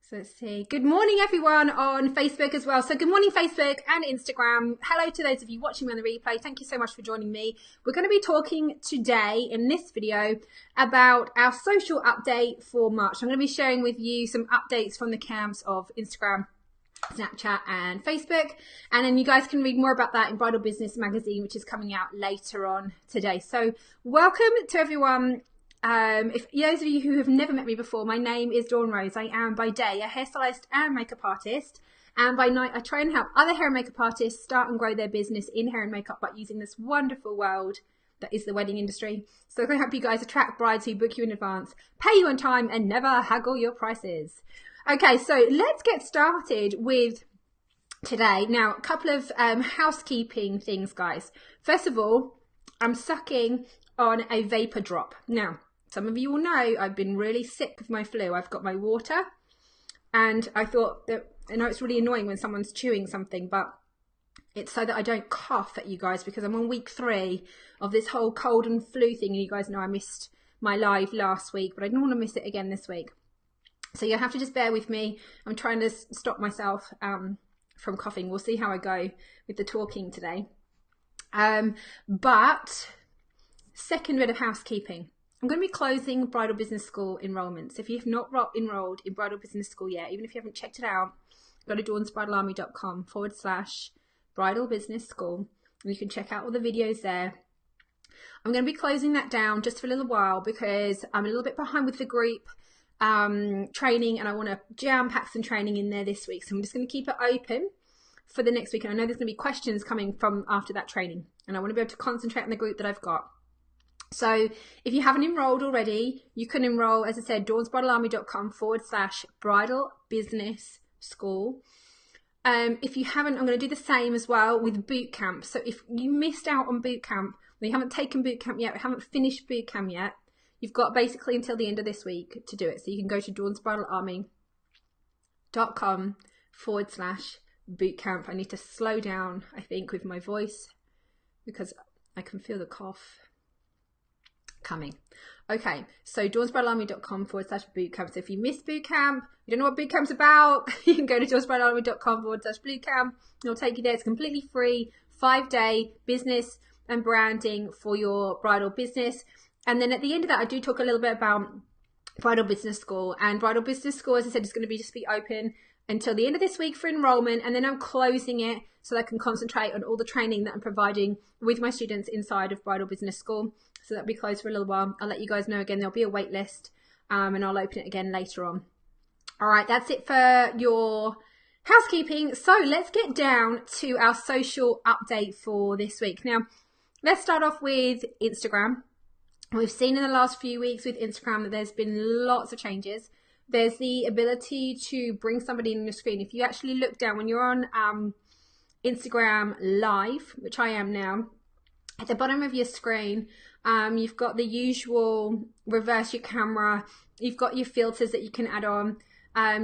So let's see. Good morning, everyone on Facebook as well. So good morning, Facebook and Instagram. Hello to those of you watching me on the replay. Thank you so much for joining me. We're going to be talking today in this video about our social update for March. I'm going to be sharing with you some updates from the camps of Instagram, Snapchat and Facebook, and then you guys can read more about that in Bridal Business magazine, which is coming out later on today. So welcome to everyone. If those of you who have never met me before, my name is Dawn Rose. I am by day a hairstylist and makeup artist, and by night I try and help other hair and makeup artists start and grow their business in hair and makeup by using this wonderful world that is the wedding industry. So I can help you guys attract brides who book you in advance, pay you on time, and never haggle your prices. Okay, so let's get started with today. Now, a couple of housekeeping things, guys. First of all, I'm sucking on a vapor drop. Now, some of you will know I've been really sick with my flu. I've got my water, and I thought that, I know it's really annoying when someone's chewing something, but it's so that I don't cough at you guys, because I'm on week 3 of this whole cold and flu thing, and you guys know I missed my live last week, but I don't want to miss it again this week. So you'll have to just bear with me. I'm trying to stop myself from coughing. We'll see how I go with the talking today. But second bit of housekeeping. I'm going to be closing Bridal Business School enrollments. If you've not enrolled in Bridal Business School yet, even if you haven't checked it out, go to dawnsbridalarmy.com/Bridal Business School, and you can check out all the videos there. I'm going to be closing that down just for a little while because I'm a little bit behind with the group training, and I want to jam pack some training in there this week. So I'm just going to keep it open for the next week. And I know there's going to be questions coming from after that training, and I want to be able to concentrate on the group that I've got. So if you haven't enrolled already, you can enroll, as I said, dawnsbridalarmy.com/Bridal Business School. If you haven't, I'm going to do the same as well with boot camp. So if you missed out on boot camp, or you haven't taken boot camp yet, or haven't finished boot camp yet, you've got basically until the end of this week to do it. So you can go to dawnsbridalarmy.com/bootcamp. I need to slow down, I think, with my voice because I can feel the cough coming. Okay, so dawnsbridalarmy.com/bootcamp. So if you missed bootcamp, you don't know what bootcamp's about, you can go to dawnsbridalarmy.com/bootcamp. It'll take you there. It's completely free, 5-day business and branding for your bridal business. And then at the end of that, I do talk a little bit about Bridal Business School. And Bridal Business School, as I said, is going to just be open until the end of this week for enrollment. And then I'm closing it so that I can concentrate on all the training that I'm providing with my students inside of Bridal Business School. So that'll be closed for a little while. I'll let you guys know again. There'll be a wait list, and I'll open it again later on. All right, that's it for your housekeeping. So let's get down to our social update for this week. Now, let's start off with Instagram. We've seen in the last few weeks with Instagram that there's been lots of changes. There's the ability to bring somebody in your screen. If you actually look down when you're on Instagram Live, which I am now, at the bottom of your screen, you've got the usual reverse your camera. You've got your filters that you can add on.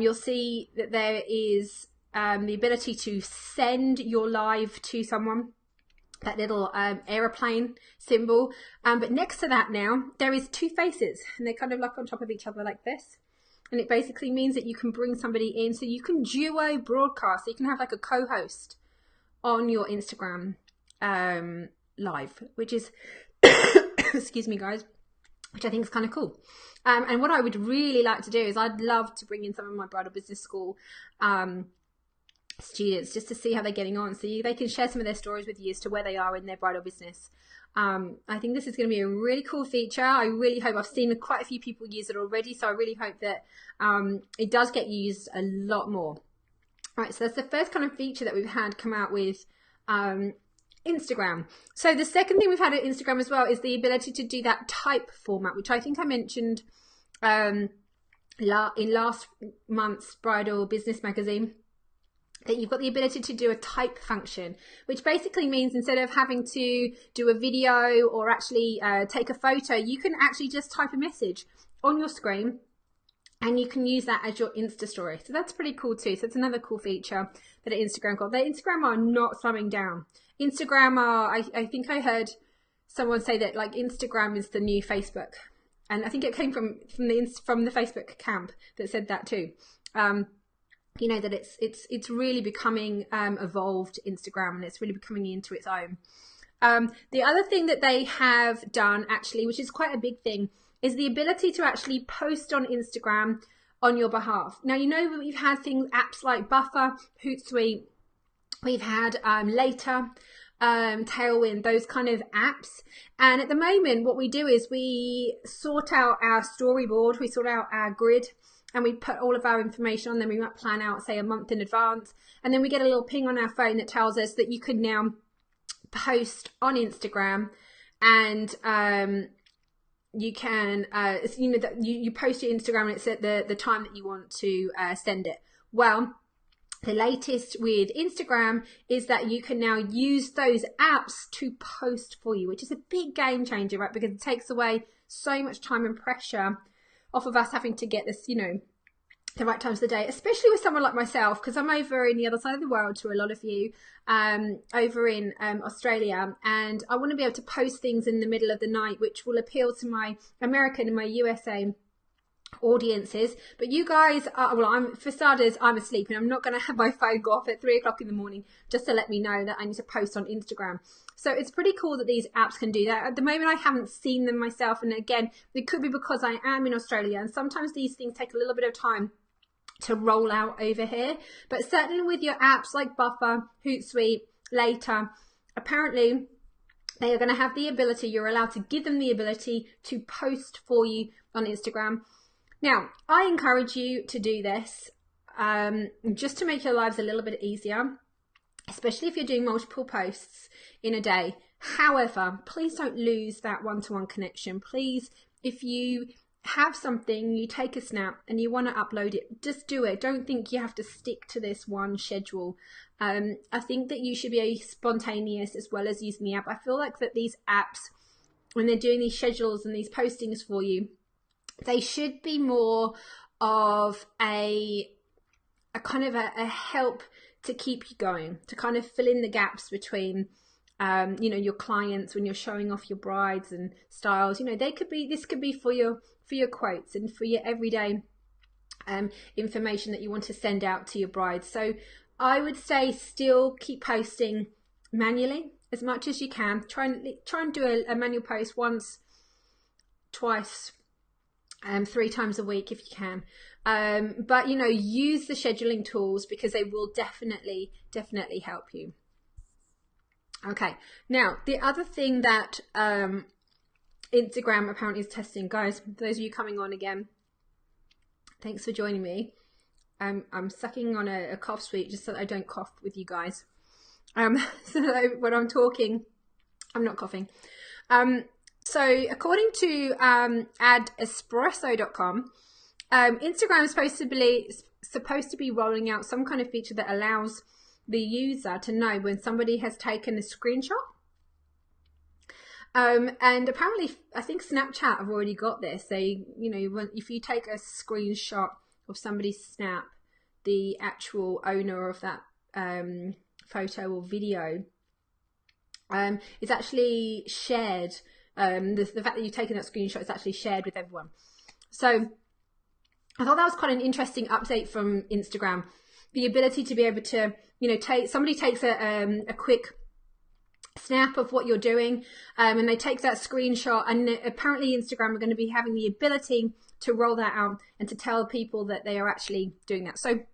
You'll see that there is the ability to send your live to someone, that little aeroplane symbol. But next to that now, there is 2 faces, and they're kind of like on top of each other like this. And it basically means that you can bring somebody in, so you can duo broadcast. So you can have like a co-host on your Instagram live, which is, excuse me guys, which I think is kind of cool. And what I would really like to do is I'd love to bring in some of my Bridal Business School students just to see how they're getting on, so they can share some of their stories with you as to where they are in their bridal business. I think this is going to be a really cool feature. I really hope, I've seen quite a few people use it already, so I really hope that it does get used a lot more. All right, so that's the first kind of feature that we've had come out with Instagram. So the second thing we've had at Instagram as well is the ability to do that type format, which I think I mentioned in last month's Bridal Business magazine, that you've got the ability to do a type function, which basically means instead of having to do a video or actually take a photo, you can actually just type a message on your screen, and you can use that as your Insta story. So that's pretty cool too. So it's another cool feature that Instagram got. They Instagram are not slowing down. Instagram are, I think I heard someone say that like Instagram is the new Facebook. And I think it came from the Facebook camp that said that too. you know, that it's really becoming evolved, Instagram, and it's really becoming into its own. The other thing that they have done, actually, which is quite a big thing, is the ability to actually post on Instagram on your behalf. Now, you know, we've had apps like Buffer, Hootsuite, we've had Later, Tailwind, those kind of apps. And at the moment, what we do is we sort out our storyboard, we sort out our grid, and we put all of our information on. Then we might plan out, say, a month in advance, and then we get a little ping on our phone that tells us that you can now post on Instagram, and you can you know, that you post your Instagram and it's at the time that you want to send it. Well, the latest with Instagram is that you can now use those apps to post for you, which is a big game changer, right? Because it takes away so much time and pressure off of us having to get this, you know, the right times of the day, especially with someone like myself, because I'm over in the other side of the world to a lot of you, over in Australia, and I want to be able to post things in the middle of the night, which will appeal to my American and my USA audiences. But you guys are, well, for starters, I'm asleep, and I'm not going to have my phone go off at 3 o'clock in the morning just to let me know that I need to post on Instagram. So it's pretty cool that these apps can do that. At the moment, I haven't seen them myself, and again, it could be because I am in Australia, and sometimes these things take a little bit of time to roll out over here. But certainly with your apps like Buffer, Hootsuite, Later, apparently they are going to have the ability, you're allowed to give them the ability to post for you on Instagram. Now, I encourage you to do this just to make your lives a little bit easier, especially if you're doing multiple posts in a day. However, please don't lose that one-to-one connection. Please, if you have something, you take a snap and you want to upload it, just do it. Don't think you have to stick to this one schedule. I think that you should be spontaneous as well as using the app. I feel like that these apps, when they're doing these schedules and these postings for you, they should be more of a kind of a help to keep you going, to kind of fill in the gaps between you know, your clients when you're showing off your brides and styles. You know, this could be for your quotes and for your everyday information that you want to send out to your brides. So I would say still keep posting manually as much as you can. Try and do a manual post once, twice, 3 times a week if you can. But you know, use the scheduling tools because they will definitely help you. Okay, now the other thing that Instagram apparently is testing, guys, for those of you coming on again, thanks for joining me. I'm sucking on a cough sweet just so that I don't cough with you guys. So that when I'm talking, I'm not coughing. So according to adespresso.com, Instagram is supposed to be rolling out some kind of feature that allows the user to know when somebody has taken a screenshot. And apparently, I think Snapchat have already got this. They, you know, if you take a screenshot of somebody's snap, the actual owner of that photo or video is actually shared. The fact that you've taken that screenshot is actually shared with everyone. So I thought that was quite an interesting update from Instagram. The ability to be able to, you know, somebody takes a quick snap of what you're doing, and they take that screenshot, and apparently Instagram are going to be having the ability to roll that out and to tell people that they are actually doing that. So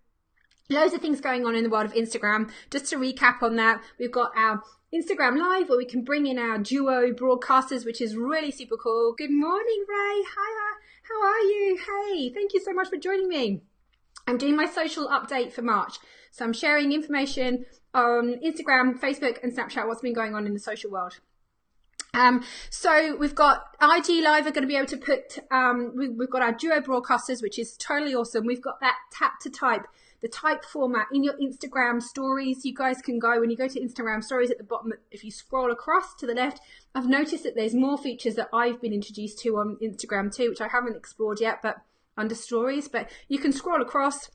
loads of things going on in the world of Instagram. Just to recap on that, we've got our Instagram Live where we can bring in our duo broadcasters, which is really super cool. Good morning, Ray. Hi, how are you? Hey, thank you so much for joining me. I'm doing my social update for March. So I'm sharing information on Instagram, Facebook, and Snapchat, what's been going on in the social world. So we've got IG Live are going to be able to put, we've got our duo broadcasters, which is totally awesome. We've got that tap to type, the type format in your Instagram stories. You guys can go, when you go to Instagram stories at the bottom, if you scroll across to the left, I've noticed that there's more features that I've been introduced to on Instagram too, which I haven't explored yet, but under stories. But you can scroll across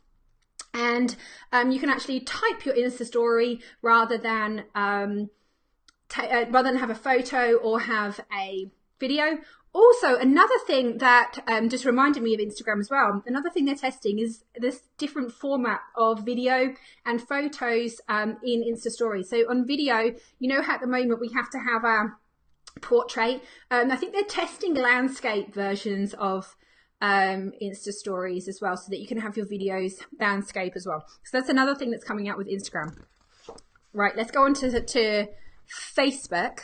and you can actually type your Insta story rather than have a photo or have a video. Also, another thing that just reminded me of Instagram as well, another thing they're testing is this different format of video and photos in Insta Stories. So on video, you know how at the moment we have to have our portrait. I think they're testing landscape versions of Insta Stories as well, so that you can have your videos landscape as well. So that's another thing that's coming out with Instagram. Right, let's go on to Facebook.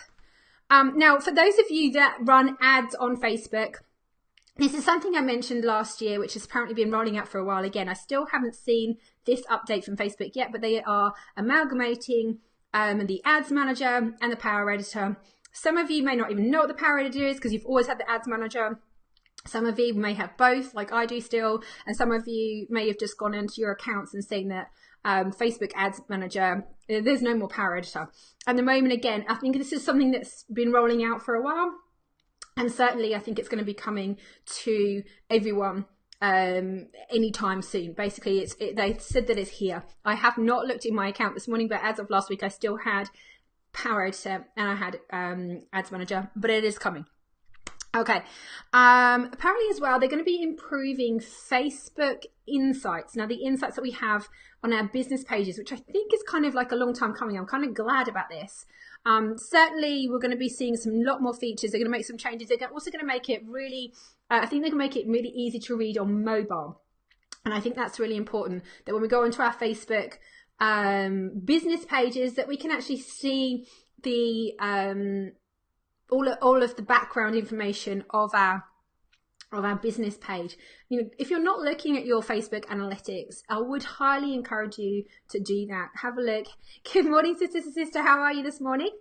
Now, for those of you that run ads on Facebook, this is something I mentioned last year, which has apparently been rolling out for a while. Again, I still haven't seen this update from Facebook yet, but they are amalgamating the Ads Manager and the Power Editor. Some of you may not even know what the Power Editor is because you've always had the Ads Manager. Some of you may have both, like I do still, and some of you may have just gone into your accounts and seen that Facebook Ads Manager, there's no more Power Editor. At the moment, again, I think this is something that's been rolling out for a while, and certainly I think it's going to be coming to everyone anytime soon. Basically, they said that it's here. I have not looked in my account this morning, but as of last week, I still had Power Editor and I had Ads Manager, but it is coming. Okay, apparently as well, they're going to be improving Facebook insights. Now, the insights that we have on our business pages, which I think is kind of like a long time coming. I'm kind of glad about this. Certainly, we're going to be seeing some lot more features. They're going to make some changes. They're also going to make it really, I think they can make it really easy to read on mobile. And I think that's really important, that when we go into our Facebook business pages, that we can actually see the all of the background information of our business page. You know, if you're not looking at your Facebook analytics, I would highly encourage you to do that. Have a look. Good morning, sister. How are you this morning?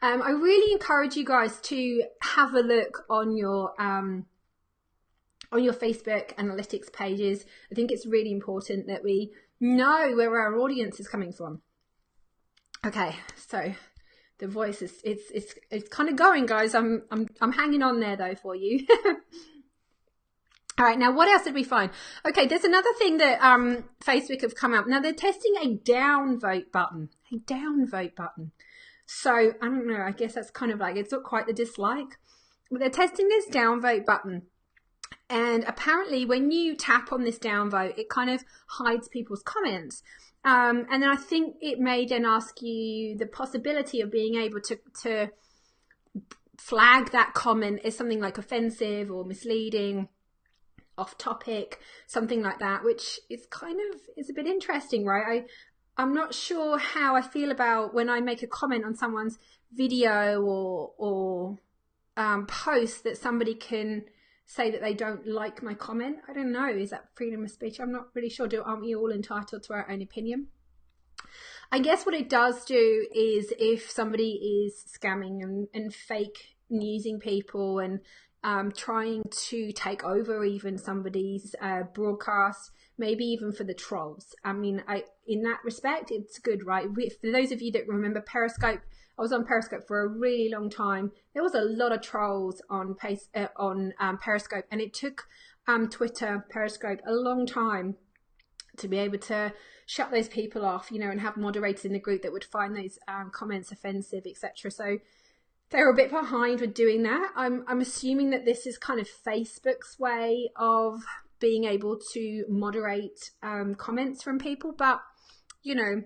I really encourage you guys to have a look on your Facebook analytics pages. I think it's really important that we know where our audience is coming from. Okay, so the voice is it's kind of going, guys. I'm hanging on there though for you. All right, now what else did we find? Okay, there's another thing that Facebook have come out. Now they're testing a downvote button. A downvote button. So I don't know, I guess that's kind of like, it's not quite the dislike, but they're testing this downvote button. And apparently when you tap on this downvote, it kind of hides people's comments. And then I think it may then ask you the possibility of being able to flag that comment as something like offensive or misleading, off topic, something like that, which is kind of, is a bit interesting, right? I'm not sure how I feel about when I make a comment on someone's video or post that somebody can say that they don't like my comment. I don't know. Is that freedom of speech? I'm not really sure. Aren't we all entitled to our own opinion? I guess what it does do is if somebody is scamming and fake newsing people and trying to take over even somebody's broadcast, maybe even for the trolls. I mean, in that respect, it's good, right? For those of you that remember Periscope, I was on Periscope for a really long time. There was a lot of trolls on Periscope, and it took Twitter, Periscope, a long time to be able to shut those people off, you know, and have moderators in the group that would find those comments offensive, etc. So they're a bit behind with doing that. I'm assuming that this is kind of Facebook's way of being able to moderate comments from people, but you know,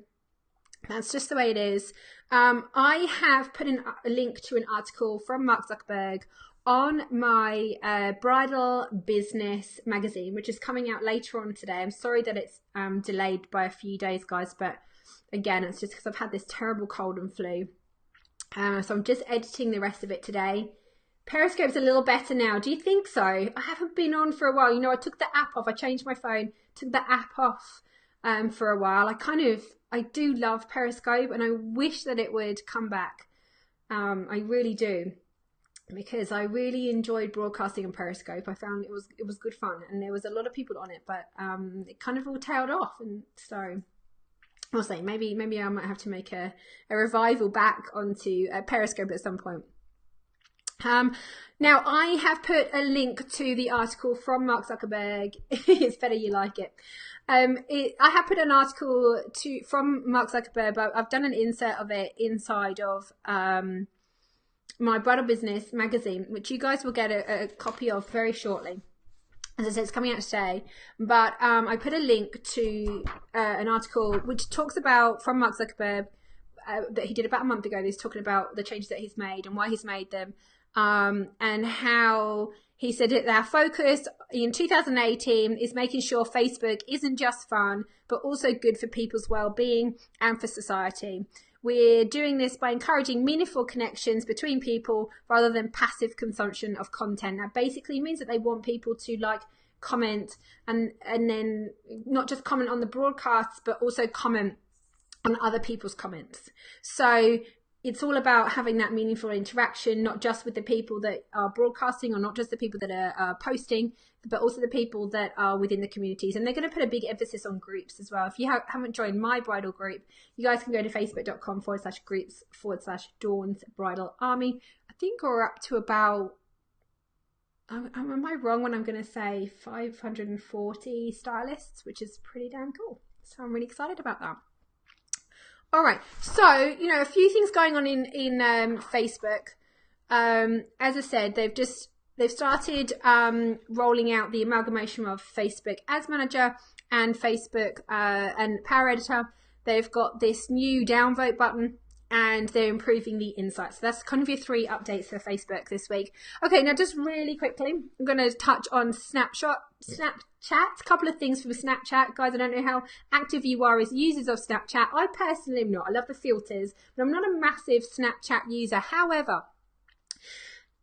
that's just the way it is. I have put a link to an article from Mark Zuckerberg on my Bridal Business magazine, which is coming out later on today. I'm sorry that it's delayed by a few days, guys, but again, it's just because I've had this terrible cold and flu. So I'm just editing the rest of it today. Periscope's a little better now. Do you think so? I haven't been on for a while. You know, I took the app off. I changed my phone, took the app off for a while. I do love Periscope, and I wish that it would come back. I really do, because I really enjoyed broadcasting on Periscope. I found it was good fun, and there was a lot of people on it, but it kind of all tailed off, and so I'll say maybe I might have to make a revival back onto Periscope at some point. Now I have put a link to the article from Mark Zuckerberg. It's better you like it. I have put an article from Mark Zuckerberg, but I've done an insert of it inside of my Bridal Business magazine, which you guys will get a copy of very shortly. As I said, it's coming out today, but I put a link to an article which talks about, from Mark Zuckerberg, that he did about a month ago. He's talking about the changes that he's made and why he's made them, and how he said that our focus in 2018 is making sure Facebook isn't just fun, but also good for people's well-being and for society. We're doing this by encouraging meaningful connections between people rather than passive consumption of content. That basically means that they want people to like, comment, and then not just comment on the broadcasts, but also comment on other people's comments. So it's all about having that meaningful interaction, not just with the people that are broadcasting, or not just the people that are posting, but also the people that are within the communities. And they're going to put a big emphasis on groups as well. If you haven't joined my bridal group, you guys can go to facebook.com/groups/Dawn's Bridal Army. I think we're up to about, am I wrong when I'm going to say 540 stylists, which is pretty damn cool. So I'm really excited about that. All right, so, a few things going on in Facebook. As I said, they've started rolling out the amalgamation of Facebook Ads Manager and Facebook and Power Editor. They've got this new downvote button, and they're improving the insights. So that's kind of your 3 updates for Facebook this week. Okay, now just really quickly, I'm going to touch on Snapchat. A couple of things from Snapchat. Guys, I don't know how active you are as users of Snapchat. I personally am not. I love the filters, but I'm not a massive Snapchat user. However,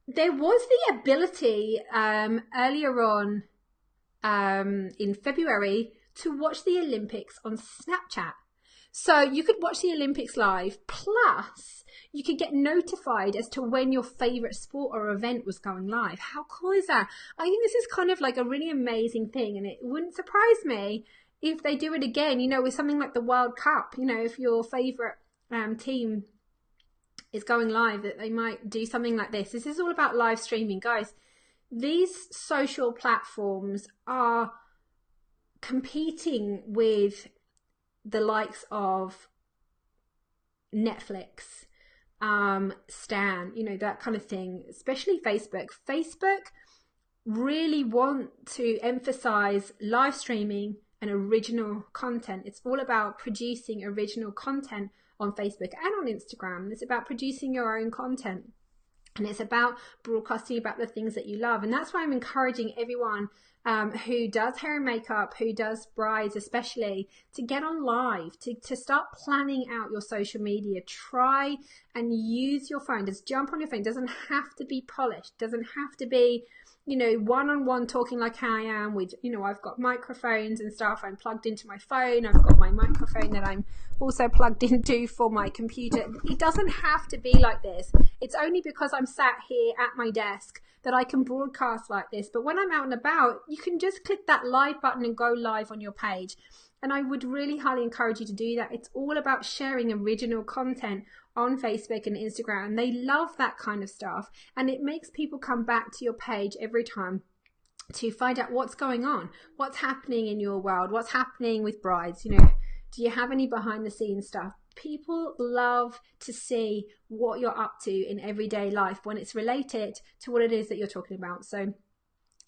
there was the ability earlier on in February to watch the Olympics on Snapchat. So you could watch the Olympics live, plus you could get notified as to when your favorite sport or event was going live. How cool is that? I think this is kind of like a really amazing thing, and it wouldn't surprise me if they do it again, with something like the World Cup. If your favorite team is going live, that they might do something like this. This is all about live streaming, guys. These social platforms are competing with the likes of Netflix, Stan, that kind of thing, especially Facebook. Facebook really want to emphasize live streaming and original content. It's all about producing original content on Facebook and on Instagram. It's about producing your own content. And it's about broadcasting about the things that you love. And that's why I'm encouraging everyone who does hair and makeup, who does brides especially, to get on live, to start planning out your social media. Try and use your phone. Just jump on your phone. It doesn't have to be polished. It doesn't have to be, one-on-one talking like I am with, I've got microphones and stuff. I'm plugged into my phone. I've got my microphone that I'm also plugged into for my computer. It doesn't have to be like this. It's only because I'm sat here at my desk that I can broadcast like this. But when I'm out and about, you can just click that live button and go live on your page. And I would really highly encourage you to do that. It's all about sharing original content on Facebook and Instagram. They love that kind of stuff. And it makes people come back to your page every time to find out what's going on, what's happening in your world, what's happening with brides. Do you have any behind the scenes stuff? People love to see what you're up to in everyday life when it's related to what it is that you're talking about. So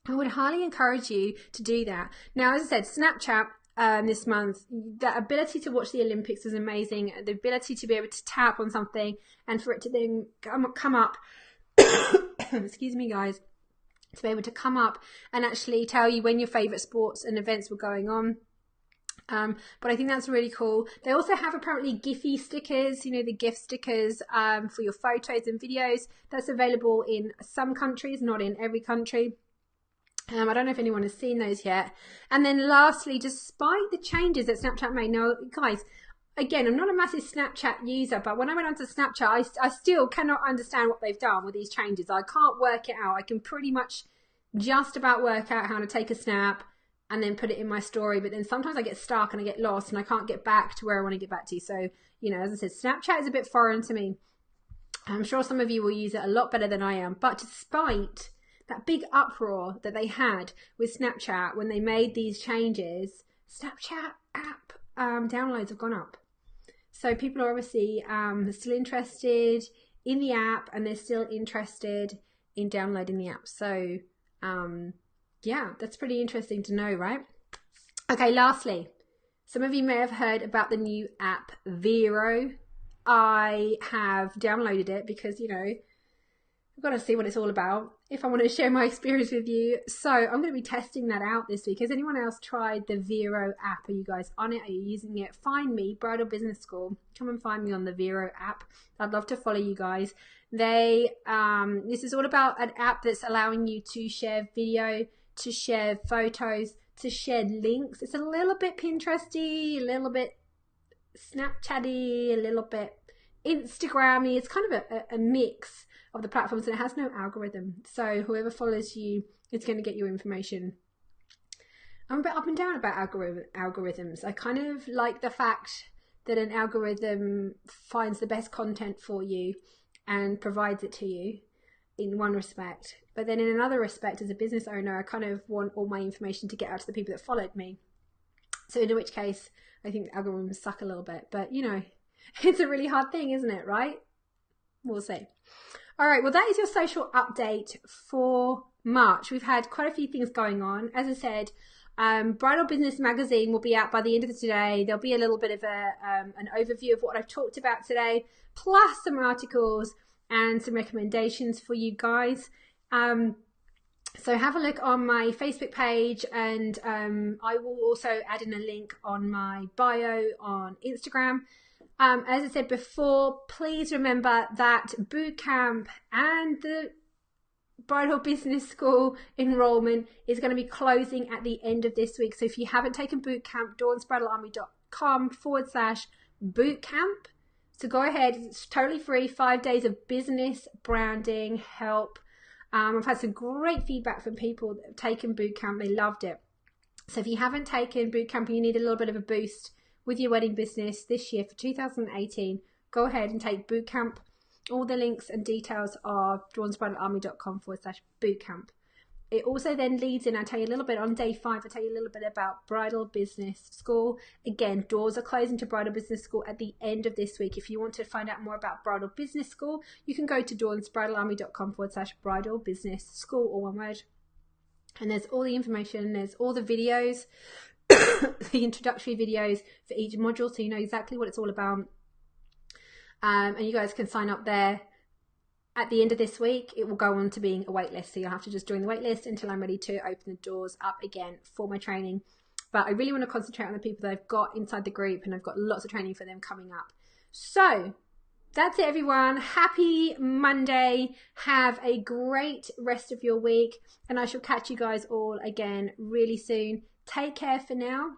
I would highly encourage you to do that. Now, as I said, Snapchat this month, the ability to watch the Olympics is amazing. The ability to be able to tap on something and for it to then come up, excuse me guys, to be able to come up and actually tell you when your favorite sports and events were going on. But I think that's really cool. They also have apparently Giphy stickers, the GIF stickers for your photos and videos. That's available in some countries, not in every country. I don't know if anyone has seen those yet. And then lastly, despite the changes that Snapchat made, now guys, again, I'm not a massive Snapchat user, but when I went onto Snapchat, I still cannot understand what they've done with these changes. I can't work it out. I can pretty much just about work out how to take a snap and then put it in my story. But then sometimes I get stuck and I get lost and I can't get back to where I want to get back to. So, as I said, Snapchat is a bit foreign to me. I'm sure some of you will use it a lot better than I am. But despite that big uproar that they had with Snapchat when they made these changes, Snapchat app downloads have gone up. So people are obviously still interested in the app and they're still interested in downloading the app. So yeah, that's pretty interesting to know, right? Okay, lastly, some of you may have heard about the new app Vero. I have downloaded it because, you know, I've got to see what it's all about if I want to share my experience with you. So I'm going to be testing that out this week. Has anyone else tried the Vero app? Are you guys on it? Are you using it? Find me, Bridal Business School. Come and find me on the Vero app. I'd love to follow you guys. This is all about an app that's allowing you to share video, to share photos, to share links. It's a little bit Pinteresty, a little bit Snapchatty, a little bit Instagrammy. It's kind of a mix of the platforms, and it has no algorithm. So whoever follows you is going to get your information. I'm a bit up and down about algorithms. I kind of like the fact that an algorithm finds the best content for you and provides it to you in one respect. But then in another respect, as a business owner, I kind of want all my information to get out to the people that followed me. So in which case, I think the algorithms suck a little bit. But, you know, it's a really hard thing, isn't it, right? We'll see. All right, well, that is your social update for March. We've had quite a few things going on. As I said, Bridal Business magazine will be out by the end of today. There'll be a little bit of an overview of what I've talked about today, plus some articles and some recommendations for you guys. So have a look on my Facebook page, and I will also add in a link on my bio on Instagram. As I said before, please remember that bootcamp and the Bridal Business School enrollment is going to be closing at the end of this week. So if you haven't taken bootcamp, dawnsbridalarmy.com/bootcamp. So go ahead, it's totally free, 5 days of business branding help. I've had some great feedback from people that have taken bootcamp. They loved it. So if you haven't taken bootcamp and you need a little bit of a boost with your wedding business this year for 2018, go ahead and take bootcamp. All the links and details are dawnsbridalarmy.com/bootcamp. It also then leads in, I tell you a little bit on day 5, I tell you a little bit about Bridal Business School. Again, doors are closing to Bridal Business School at the end of this week. If you want to find out more about Bridal Business School, you can go to dawnsbridalarmy.com/Bridal Business School, all one word. And there's all the information, there's all the videos, the introductory videos for each module, so you know exactly what it's all about. And you guys can sign up there. At the end of this week, it will go on to being a wait list. So you'll have to just join the wait list until I'm ready to open the doors up again for my training. But I really want to concentrate on the people that I've got inside the group, and I've got lots of training for them coming up. So that's it, everyone. Happy Monday. Have a great rest of your week, and I shall catch you guys all again really soon. Take care for now.